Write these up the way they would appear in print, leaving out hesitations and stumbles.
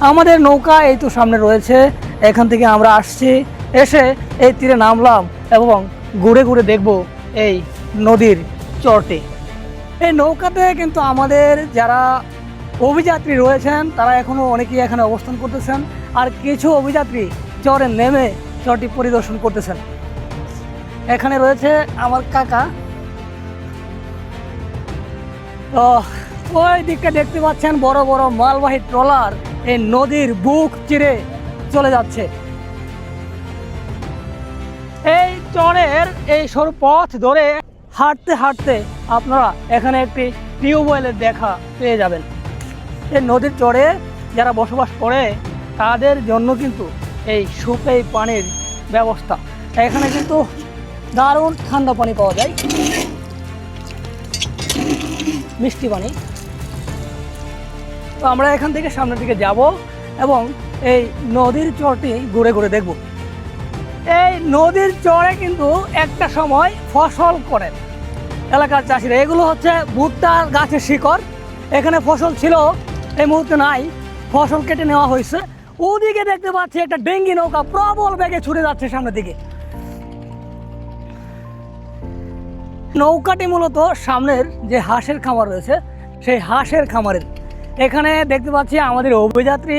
আমাদের নৌকা এই তো সামনে রয়েছে, এখান থেকে আমরা আসছি, এসে এই তীরে নামলাম এবং ঘুরে ঘুরে দেখব এই নদীর চরটি। এই নৌকাতে কিন্তু আমাদের যারা অভিযাত্রী রয়েছেন তারা এখনও অনেকেই এখানে অবস্থান করতেছেন, আর কিছু অভিযাত্রী চরে নেমে চরটি পরিদর্শন করতেছেন। এখানে রয়েছে আমার কাকা। তো ওই দিকটা দেখতে পাচ্ছেন বড় বড় মালবাহী ট্রলার এই নদীর বুক চিরে চলে যাচ্ছে। এই চরের এই সরু পথ ধরে হাঁটতে হাঁটতে আপনারা এখানে একটি টিউবওয়েলের দেখা পেয়ে যাবেন। এই নদীর চরে যারা বসবাস করে তাদের জন্য কিন্তু এই সুপেয় পানির ব্যবস্থা। এখানে কিন্তু দারুণ ঠান্ডা পানি পাওয়া যায়, মিষ্টি পানি। তো আমরা এখান থেকে সামনের দিকে যাব এবং এই নদীর চরটি ঘুরে ঘুরে দেখব। এই নদীর চরে কিন্তু একটা সময় ফসল করেন এলাকার চাষিরা। এগুলো হচ্ছে ভুট্টার গাছের শিকড়। এখানে ফসল ছিল, এই মুহূর্তে নাই, ফসল কেটে নেওয়া হয়েছে। ওদিকে দেখতে পাচ্ছি একটা ডেঙ্গি নৌকা প্রবল বেগে ছুটে যাচ্ছে সামনের দিকে। নৌকাটি মূলত সামনের যে হাঁসের খামার রয়েছে সেই হাঁসের খামারের। এখানে দেখতে পাচ্ছি আমাদের অভিযাত্রী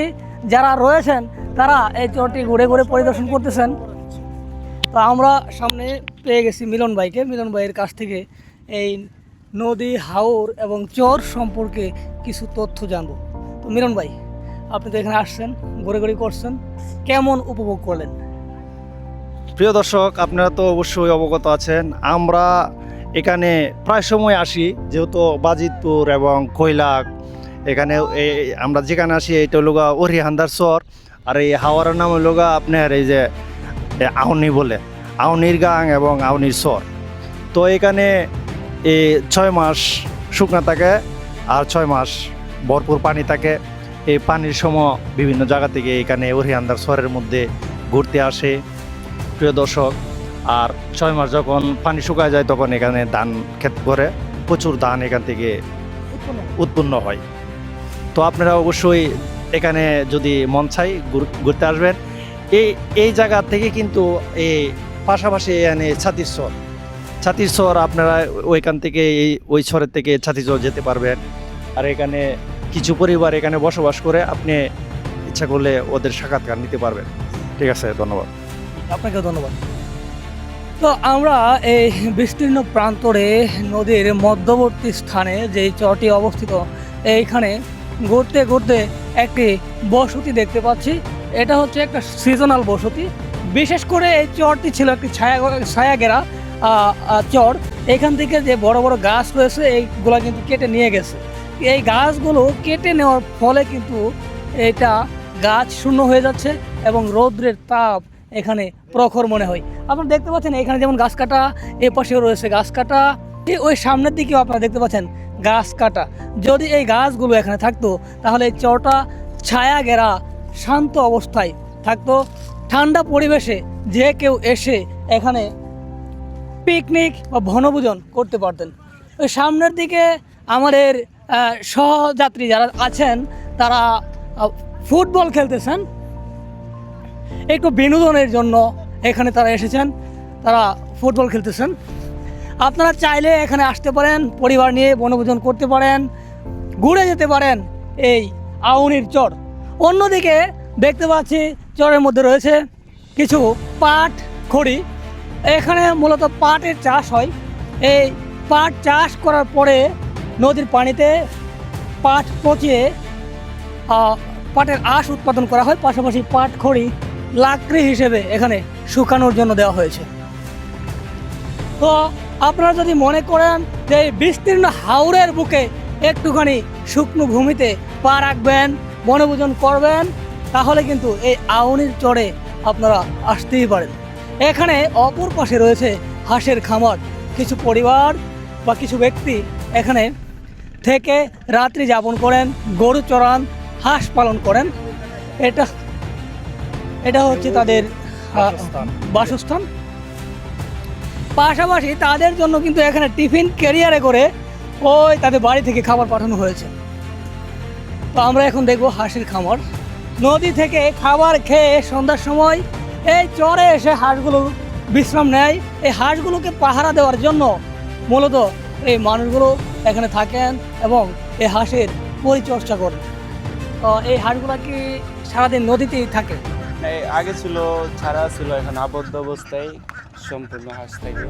যারা রয়েছেন তারা এই চরটি ঘুরে ঘুরে পরিদর্শন করতেছেন। তো আমরা সামনে পেয়ে গেছি মিলন ভাইকে। মিলন ভাইয়ের কাছ থেকে এই নদী, হাওর এবং চর সম্পর্কে কিছু তথ্য জানবো। তো মিলন ভাই, আপনি তো এখানে আসছেন, ঘোরাঘুরি করছেন, কেমন উপভোগ করলেন? প্রিয় দর্শক, আপনারা তো অবশ্যই অবগত আছেন, আমরা এখানে প্রায় সময় আসি, যেহেতু বাজিতপুর এবং কৈলাক, এখানে আমরা যেখানে আসি এইটা হলো ওরিহান্দার চর। আর এই হাওয়ারের নাম হলো আপনার এই যে আউনি বলে, আউনির গাং এবং আউনির চর। তো এখানে এই 6 মাস শুকনা থাকে আর 6 মাস ভরপুর পানি থাকে। এই পানির সময় বিভিন্ন জায়গা থেকে এখানে ওরিহান্দার চরের মধ্যে ঘুরতে আসে প্রিয় দর্শক। আর 6 মাস যখন পানি শুকায় যায় তখন এখানে ধান ক্ষেত করে প্রচুর ধান এখান থেকে উৎপন্ন হয়। তো আপনারা অবশ্যই এখানে যদি মন চাই ঘুরতে আসবেন। এই জায়গা থেকে কিন্তু এই পাশাপাশি এখানে ছাতির চর আপনারা ওইখান থেকে ওই চরের থেকে ছাতির চর যেতে পারবেন। আর এখানে কিছু পরিবার এখানে বসবাস করে, আপনি ইচ্ছা করলে ওদের সাক্ষাৎকার নিতে পারবেন। ঠিক আছে, ধন্যবাদ। আপনাকে ধন্যবাদ। তো আমরা এই বিস্তীর্ণ প্রান্তরে নদীর মধ্যবর্তী স্থানে যেই চরটি অবস্থিত, এইখানে ঘুরতে ঘুরতে একটি বসতি দেখতে পাচ্ছি। এটা হচ্ছে একটা সিজনাল বসতি। বিশেষ করে এই চরটি ছিল একটি ছায়াঘেরা চর। এখান থেকে যে বড় বড় গাছ রয়েছে এইগুলো কিন্তু কেটে নিয়ে গেছে। এই গাছগুলো কেটে নেওয়ার ফলে কিন্তু এটা গাছ শূন্য হয়ে যাচ্ছে এবং রৌদ্রের তাপ এখানে প্রখর মনে হয়। আপনারা দেখতে পাচ্ছেন এখানে যেমন গাছ কাটা, এ পাশেও রয়েছে গাছ কাটা, ওই সামনের দিকেও আপনারা দেখতে পাচ্ছেন গাছ কাটা। যদি এই গাছগুলো এখানে থাকতো তাহলে এই চরটা ছায়া ঘেরা শান্ত অবস্থায় থাকতো, ঠান্ডা পরিবেশে যে কেউ এসে এখানে পিকনিক বা বনভোজন করতে পারতেন। ওই সামনের দিকে আমাদের সহযাত্রী যারা আছেন তারা ফুটবল খেলতেছেন, একটু বিনোদনের জন্য এখানে তারা এসেছেন, তারা ফুটবল খেলতেছেন। আপনারা চাইলে এখানে আসতে পারেন, পরিবার নিয়ে বনভোজন করতে পারেন, ঘুরে যেতে পারেন এই আউনির চর। অন্যদিকে দেখতে পাচ্ছি চরের মধ্যে রয়েছে কিছু পাট খড়ি। এখানে মূলত পাটের চাষ হয়। এই পাট চাষ করার পরে নদীর পানিতে পাট পচিয়ে পাটের আঁশ উৎপাদন করা হয়। পাশাপাশি পাট খড়ি লাকড়ি হিসেবে এখানে শুকানোর জন্য দেওয়া হয়েছে। তো আপনারা যদি মনে করেন যে এই বিস্তীর্ণ হাওরের বুকে একটুখানি শুকনো ভূমিতে পা রাখবেন, বনভোজন করবেন, তাহলে কিন্তু এই আউনির চরে আপনারা আসতেই পারেন। এখানে অপর পাশে রয়েছে হাঁসের খামার। কিছু পরিবার বা কিছু ব্যক্তি এখানে থেকে রাত্রি যাপন করেন, গরু চড়ান, হাঁস পালন করেন। এটা হচ্ছে তাদের বাসস্থান। পাশাপাশি তাদের জন্য কিন্তু এখানে টিফিন ক্যারিয়ারে করে ওই তাদের বাড়ি থেকে খাবার পাঠানো হয়েছে। তো আমরা এখন দেখব হাঁসের খামার। নদী থেকে খাবার খেয়ে সন্ধ্যার সময় এই চরে এসে হাঁসগুলো বিশ্রাম নেয়। এই হাঁসগুলোকে পাহারা দেওয়ার জন্য মূলত এই মানুষগুলো এখানে থাকেন এবং এই হাঁসের পরিচর্যা করেন। তো এই হাঁসগুলো কি সারাদিন নদীতেই থাকে? এই আগে ছিল ছাড়া ছিল, এখন আবদ্ধ অবস্থায় সম্পূর্ণ হাঁস থাকে।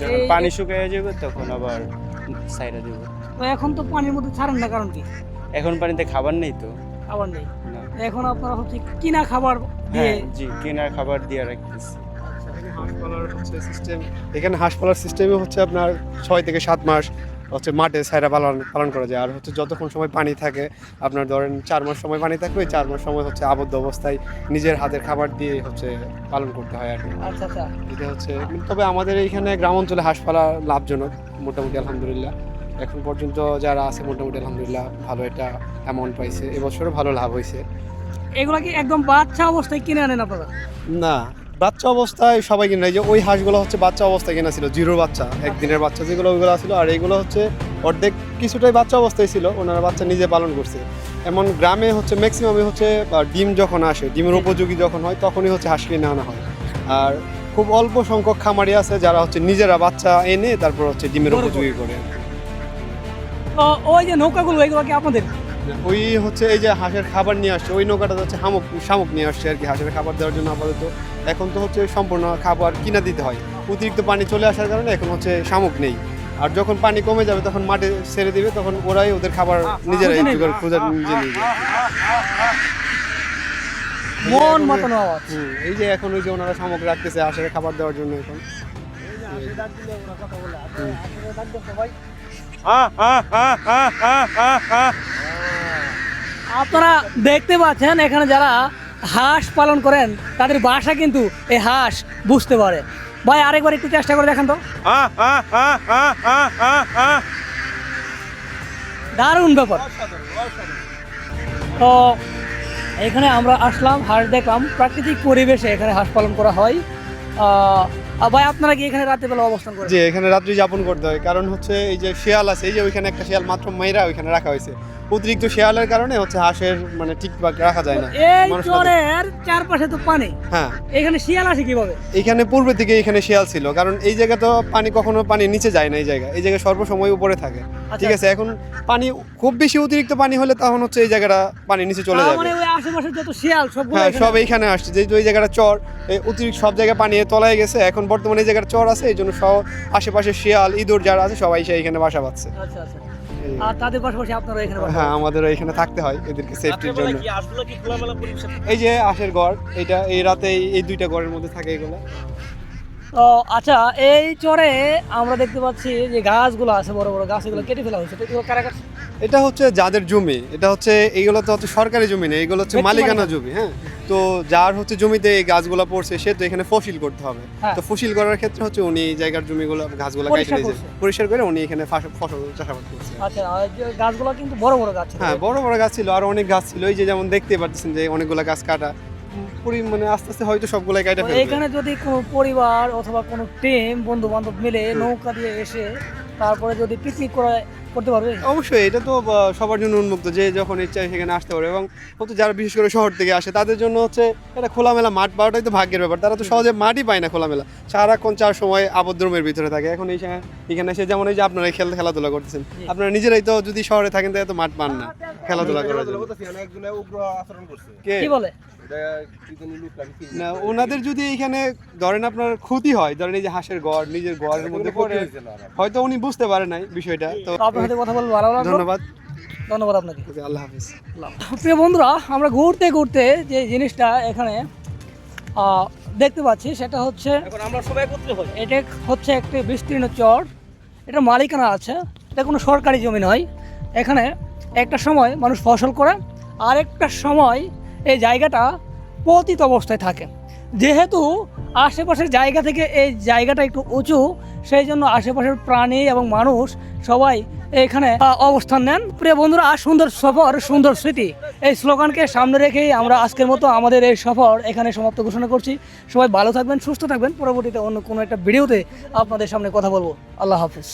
যখন পানি শুকিয়ে যাবে তখন আবার সাইডে দেব। তো এখন তো পানির মধ্যে ছাড়েন না, কারণ কি? এখন পানিতে খাবার নেই তো। খাবার নেই, না। এখন আপনারা হচ্ছে কিনা খাবার দিয়ে। হ্যাঁ জি, কেনার খাবার দিয়ে রাখতেছি। হাঁস পালার হচ্ছে সিস্টেম, এখানে হাঁস পালার সিস্টেমে হচ্ছে আপনার 6 থেকে 7 মাস হচ্ছে মাঠে ছাইরা পালন করা যায়। আর হচ্ছে যতক্ষণ সময় পানি থাকে, আপনার ধরেন 4 মাস সময় পানি থাকবে, 4 মাস সময় হচ্ছে আবদ্ধ অবস্থায় নিজের হাতের খাবার দিয়ে হচ্ছে পালন করতে হয় আর কি। আচ্ছা আচ্ছা। এটা হচ্ছে, তবে আমাদের এইখানে গ্রাম অঞ্চলে হাঁস পালা লাভজনক মোটামুটি, আলহামদুলিল্লাহ। এখন পর্যন্ত যারা আছে মোটামুটি আলহামদুলিল্লাহ ভালো একটা অ্যামাউন্ট পাইছে, এবছরও ভালো লাভ হয়েছে। এগুলা কি একদম বাচ্চা অবস্থায় কিনে আনেন আপনারা? না, বাচ্চা অবস্থায় সবাই কিনে, যে ওই হাঁসগুলো হচ্ছে বাচ্চা অবস্থায় কেনা ছিল, জিরোর বাচ্চা, একদিনের বাচ্চা যেগুলো ওইগুলো ছিল। আর এইগুলো হচ্ছে অর্ধেক কিছুটাই বাচ্চা অবস্থায় ছিল, ওনারা বাচ্চা নিজে পালন করছে। এমন গ্রামে হচ্ছে ম্যাক্সিমামই হচ্ছে ডিম যখন আসে, ডিমের উপযোগী যখন হয় তখনই হচ্ছে হাঁস কিনে আনা হয়। আর খুব অল্প সংখ্যক খামারি আছে যারা হচ্ছে নিজেরা বাচ্চা এনে তারপর হচ্ছে ডিমের উপযোগী করে। তো ওই যে নৌকাগুলো, এগুলো কি আপনাদের? ওই হচ্ছে এই যে হাঁসের খাবার নিয়ে আসছে, ওই নৌকাটা হচ্ছে শামুক নিয়ে আসছে আর কি, হাঁসের খাবার দেওয়ার জন্য আপাতত। এখন তো হচ্ছে সম্পূর্ণ খাবার কিনা দিতে হয়, অতিরিক্ত পানি চলে আসার কারণে এখন হচ্ছে শামুক নেই। আর যখন পানি কমে যাবে তখন মাঠে ছেড়ে দিবে, তখন ওরাই ওদের খাবার নিজেরাই খোঁজা নিজে নিয়ে যায়। মন মতন আওয়াজ। এই যে এখন ওই যে ওনারা শামুক রাখতেছে হাঁসের খাবার দেওয়ার জন্য এখন। আপনারা দেখতে পাচ্ছেন এখানে যারা হাঁস পালন করেন তাদের ভাষা কিন্তু এই হাঁস বুঝতে পারে। ভাই আরেকবার একটু চেষ্টা করে দেখেন তো। দারুণ ব্যাপার। তো এখানে আমরা আসলাম, হাঁস দেখলাম, প্রাকৃতিক পরিবেশে এখানে হাঁস পালন করা হয়। ভাই আপনারা কি এখানে রাতের বেলা অবস্থান করেন? যে এখানে রাত্রি যাপন করতে হয়, কারণ হচ্ছে এই যে শিয়াল আছে, এই যে ওইখানে একটা শিয়াল মাত্র মেয়েরা ওইখানে রাখা হয়েছে। অতিরিক্ত শিয়ালের কারণে হচ্ছে হাঁসের মানে ঠিকঠাক রাখা যায় না। এই মানুষ চরের চারপাশে তো পানি, হ্যাঁ, এখানে শিয়াল আসে কিভাবে? এইখানে পূর্বে থেকে এখানে শিয়াল ছিল, কারণ এই জায়গা তো পানি কখনো পানি নিচে যায় না, এই জায়গায় সর্বসময় উপরে থাকে। ঠিক আছে, এখন পানি খুব বেশি অতিরিক্ত পানি হলে তখন হচ্ছে এই জায়গাটা পানি নিচে চলে যাবে। মানে ওই আশেপাশে যত শিয়াল সবগুলো হ্যাঁ, এখানে সব এইখানে আসছে, যেহেতু এই জায়গাটা চর, এই অতিরিক্ত সব জায়গায় পানি তলায় গেছে। এখন বর্তমানে এই জায়গাটা চর আছে, এই জন্য সব আশেপাশে শিয়াল ইঁদুর যারা আছে সবাই এইখানে বাসা বাঁধছে। আচ্ছা আচ্ছা। আর তাদের পাশাপাশি আপনারা এখানে বাস হ্যাঁ, আমাদেরও এখানে থাকতে হয় এদেরকে সেফটির জন্য। এই যে আশের ঘর, এইটা এই রাতে এই দুইটা ঘরের মধ্যে থাকে এগুলো। তো আচ্ছা, এই চরে আমরা দেখতে পাচ্ছি যে গাছগুলো আছে, বড় বড় গাছ, এগুলো কেটে ফেলা হয়েছে। তো এগুলো কারা কাটছে? এটা হচ্ছে যাদের জমি, এটা হচ্ছে এইগুলো তো হচ্ছে সরকারি জমি না, এগুলো হচ্ছে ব্যক্তি মালিকানা মালিকানা। জমি। হ্যাঁ, তো যার হচ্ছে জমিতে এই গাছগুলো পড়ছে সে তো এখানে ফসিল করতে হবে। হ্যাঁ। তো ফসিল করার ক্ষেত্রে হচ্ছে উনি এই জায়গার জমিগুলো গাছগুলো কেটে পরিষ্কার দিয়েছে, করছে। পরিষ্কার করে উনি এখানে ফসল চাষাবাদ করছে। আচ্ছা, আর যে গাছগুলো কিন্তু বড় বড় গাছ ছিল। হ্যাঁ, বড় বড় গাছ ছিল, আর অনেক গাছ ছিল, এই যে যেমন দেখতে পাচ্ছেন যে অনেকগুলো গাছ কাটা, মানে আস্তে আস্তে হয়তো সবগুলাই কাটা তো ফেলবে। এখানে যদি কোনো পরিবার অথবা কোনো টিম বন্ধু বান্ধব মিলে নৌকা দিয়ে এসে তারপরে যদি পিকনিক করতে পারবে? অবশ্যই, এটা তো সবার জন্য উন্মুক্ত, যে যখন ইচ্ছা সেখানে আসতে পারে। এবং হচ্ছে যারা বিশেষ করে শহর থেকে আসে তাদের জন্য হচ্ছে এটা খোলামেলা মাঠ পাওয়াটাই তো ভাগ্যের ব্যাপার। তারা তো সহজে মাঠই পায় না খোলামেলা, সারাক্ষণ 4 সময় আবদ্ধ রুমের ভিতরে থাকে। এখন এখানে এসে যেমন এই যে আপনারা খেলাধুলা করতেছেন, আপনারা নিজেরাই তো যদি শহরে থাকেন তাহলে তো মাঠ পান না খেলাধুলা করার জন্য। কে? কি বলে? না, ওনাদের যদি এখানে ধরেন আপনার ক্ষতি হয়, ধরেন এই যে হাঁসের ঘর, নিজের ঘরের মধ্যে ক্ষতি হয়, হয়তো উনি বুঝতে পারে নাই বিষয়টা। তো তো আপনার সাথে কথা বলবো ভালো লাগলো। ধন্যবাদ, ধন্যবাদ আপনাকে। আল্লাহ হাফিজ। প্রিয় বন্ধুরা, আমরা ঘুরতে ঘুরতে যে জিনিসটা এখানে দেখতে পাচ্ছি সেটা হচ্ছে এটা হচ্ছে একটি বিস্তীর্ণ চর। এটা মালিকানা আছে, এটা কোনো সরকারি জমি নয়। এখানে একটা সময় মানুষ ফসল করে, আর একটা সময় এই জায়গাটা পতিত অবস্থায় থাকে। যেহেতু আশেপাশের জায়গা থেকে এই জায়গাটা একটু উঁচু, সেই জন্য আশেপাশের প্রাণী এবং মানুষ সবাই এখানে অবস্থান নেন। প্রিয় বন্ধুরা, সুন্দর সফর সুন্দর স্মৃতি, এই স্লোগানকে সামনে রেখেই আমরা আজকের মতো আমাদের এই সফর এখানে সমাপ্ত ঘোষণা করছি। সবাই ভালো থাকবেন, সুস্থ থাকবেন। পরবর্তীতে অন্য কোনো একটা ভিডিওতে আপনাদের সামনে কথা বলবো। আল্লাহ হাফিজ।